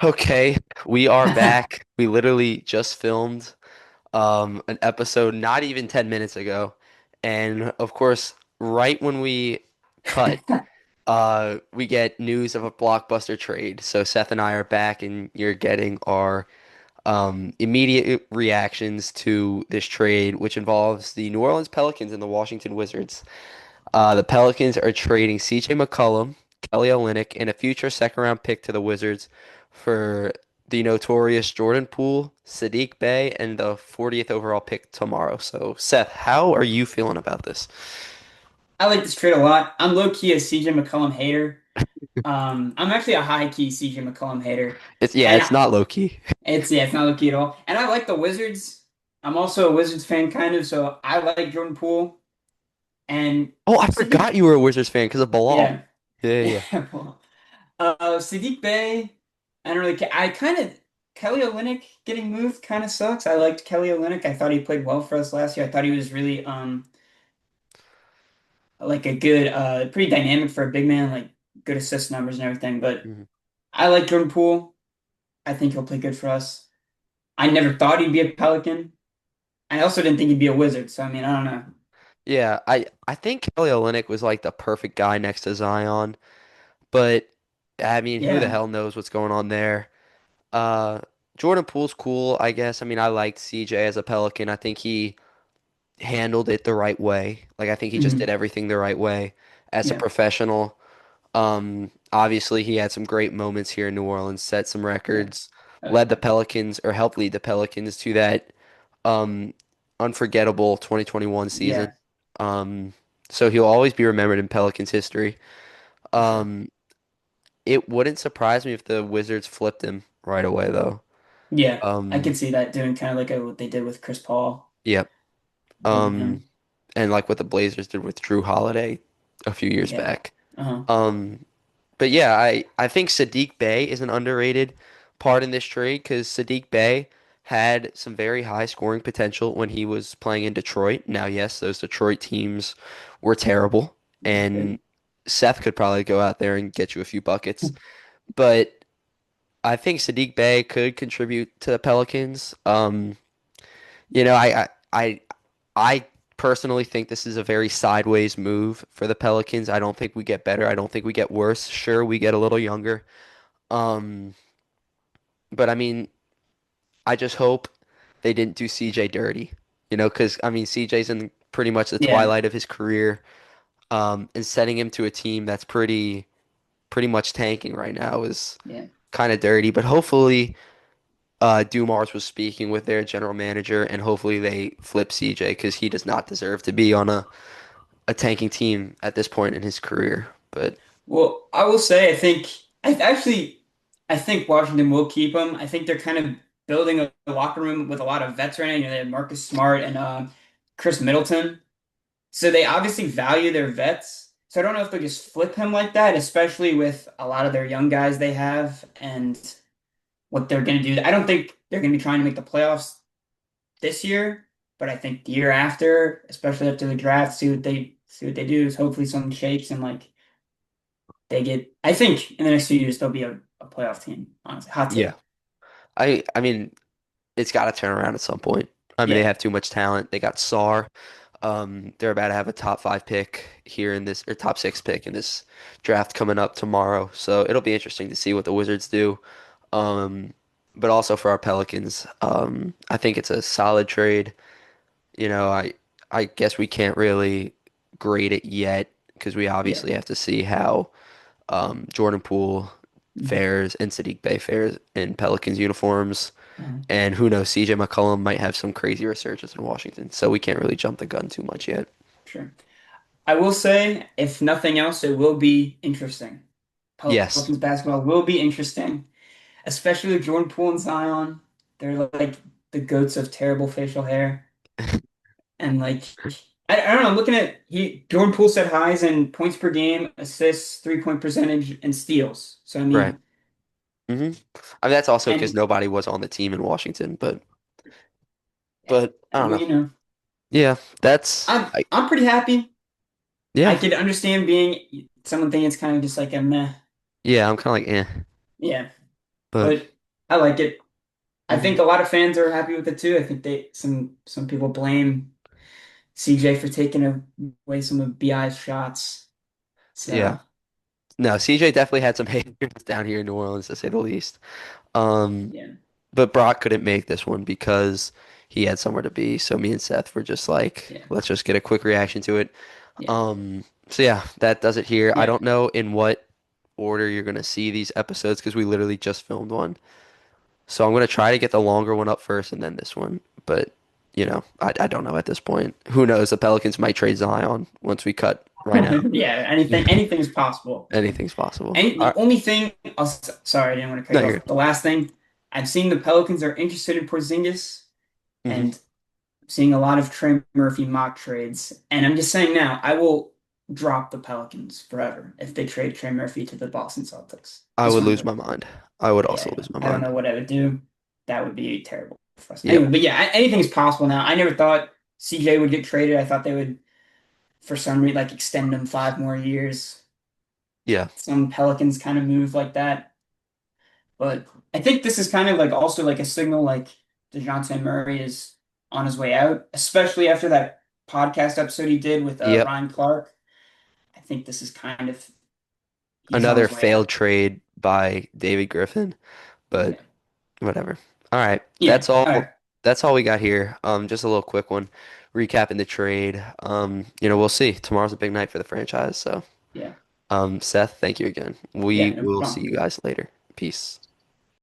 Okay, we are back. We literally just filmed an episode not even 10 minutes ago. And of course, right when we cut, we get news of a Blockbuster trade. So Seth and I are back and you're getting our immediate reactions to this trade, which involves the New Orleans Pelicans and the Washington Wizards. The Pelicans are trading CJ McCollum, Kelly Olynyk, and a future second round pick to the Wizards for the notorious Jordan Poole, Sadiq Bey, and the 40th overall pick tomorrow. So, Seth, how are you feeling about this? I like this trade a lot. I'm low key a CJ McCollum hater. I'm actually a high key CJ McCollum hater, and It's not low key. it's not low key at all. And I like the Wizards. I'm also a Wizards fan, kind of. So I like Jordan Poole and Oh, I Sadiq. forgot you were a Wizards fan because of Bilal. Yeah, Yeah, yeah, yeah. Well, Sadiq Bey. I don't really care. I kind of Kelly Olynyk getting moved kind of sucks. I liked Kelly Olynyk. I thought he played well for us last year. I thought he was really like a good pretty dynamic for a big man, like good assist numbers and everything. But yeah. I like Jordan Poole. I think he'll play good for us. I never thought he'd be a Pelican. I also didn't think he'd be a Wizard. So I mean, I don't know. Yeah, I think Kelly Olynyk was like the perfect guy next to Zion, but I mean, who the Yeah. hell knows what's going on there? Uh, Jordan Poole's cool, I guess. I mean, I liked CJ as a Pelican. I think he handled it the right way. Like, I think he just did Hmm. everything the right way as a Yeah. professional. Obviously, he had some great moments here in New Orleans, set some Yeah. records, Oh led the yeah. Pelicans, or helped lead the Pelicans to that um, unforgettable 2021 season. Yeah. Um, so he'll always be remembered in Pelicans history. For sure. Um, it wouldn't surprise me if the Wizards flipped him right away, though. Yeah. I Um, could see that doing kind of like what they did with Chris Paul, Yep. moving Um, him. and like what the Blazers did with Drew Holiday a few years Yeah. back. Uh-huh. Um, but yeah, I think Sadiq Bey is an underrated part in this trade because Sadiq Bey had some very high scoring potential when he was playing in Detroit. Now, yes, those Detroit teams were terrible, Good. and Seth could probably go out there and get you a few buckets. But I think Sadiq Bey could contribute to the Pelicans. I personally think this is a very sideways move for the Pelicans. I don't think we get better. I don't think we get worse. Sure, we get a little younger. Um, but I mean, I just hope they didn't do CJ dirty, because I mean, CJ's in pretty much the Yeah. twilight of his career. And setting him to a team that's pretty much tanking right now is Yeah. kind of dirty. But hopefully, Dumars was speaking with their general manager, and hopefully they flip CJ because he does not deserve to be on a tanking team at this point in his career. But Well, I will say I think Washington will keep him. I think they're kind of building a locker room with a lot of vets right now. You know, they have Marcus Smart and Chris Middleton. So they obviously value their vets. So I don't know if they'll just flip him like that, especially with a lot of their young guys they have and what they're going to do. I don't think they're going to be trying to make the playoffs this year, but I think the year after, especially after the draft, see what they do. Is hopefully something shakes and like they get. I think in the next few years they'll be a playoff team. Honestly, hot yeah, take. I mean, it's got to turn around at some point. I mean, they Yeah, have too much talent. They got Sar. They're about to have a top five pick here in this, or top six pick in this draft coming up tomorrow. So it'll be interesting to see what the Wizards do. Um, but also for our Pelicans, I think it's a solid trade. I guess we can't really grade it yet because we yeah. obviously have to see how Jordan Poole Mhm. fares and Sadiq Bey fares in Pelicans uniforms. Uh-huh. And who knows, CJ McCollum might have some crazy resurgence in Washington. So we can't really jump the gun too much yet. Sure. I will say, if nothing else, it will be interesting. Yes. Pelicans basketball will be interesting, especially with Jordan Poole and Zion. They're like the goats of terrible facial hair. And like I don't know, I'm looking at he Jordan Poole set highs in points per game, assists, 3-point percentage, and steals. So I Right. mean, hmm I mean, that's also because and nobody was on the team in Washington, but yeah, I don't well, know. you know, Yeah, that's I'm pretty happy. I yeah. could understand being someone thinking it's kind of just like a meh. Yeah, I'm kind of like, eh. Yeah. But but I like it. I mhm. think a lot of fans are happy with it too. I think some people blame CJ for taking away some of BI's shots. Yeah. So No, CJ definitely had some haters down here in New Orleans, to say the least. Um, yeah, but Brock couldn't make this one because he had somewhere to be. So me and Seth were just like, yeah, let's just get a quick reaction to it. yeah, So yeah, that does it here. I yeah. don't know in what order you're gonna see these episodes because we literally just filmed one. So I'm gonna try to get the longer one up first and then this one. But I don't know at this point. Who knows? The Pelicans might trade Zion once we cut right now. Yeah, anything is possible. Anything's possible. And All the right. only thing, sorry, I didn't want to cut No, you you're off. The last thing, I've seen the Pelicans are interested in Porzingis, hmm and seeing a lot of Trey Murphy mock trades. And I'm just saying now, I will drop the Pelicans forever if they trade Trey Murphy to the Boston Celtics. I Just would want to lose put my it out there. mind. I would also Yeah, lose my I don't mind. know what I would do. That would be terrible for us. Yep. Anyway, but yeah, anything is possible now. I never thought CJ would get traded. I thought they would, for some reason, like extend him 5 more years. Yeah. Some Pelicans kind of move like that. But I think this is kind of like also like a signal like DeJounte Murray is on his way out, especially after that podcast episode he did with Yep. Ryan Clark. I think this is kind of he's on Another his way failed out. trade by David Griffin, but Yeah. whatever. All right. Yeah. All right. That's all we got here. Just a little quick one. Recapping the trade. We'll see. Tomorrow's a big night for the franchise. So, Yeah. Seth, thank you again. We Yeah. No will see problem. you guys later. Peace.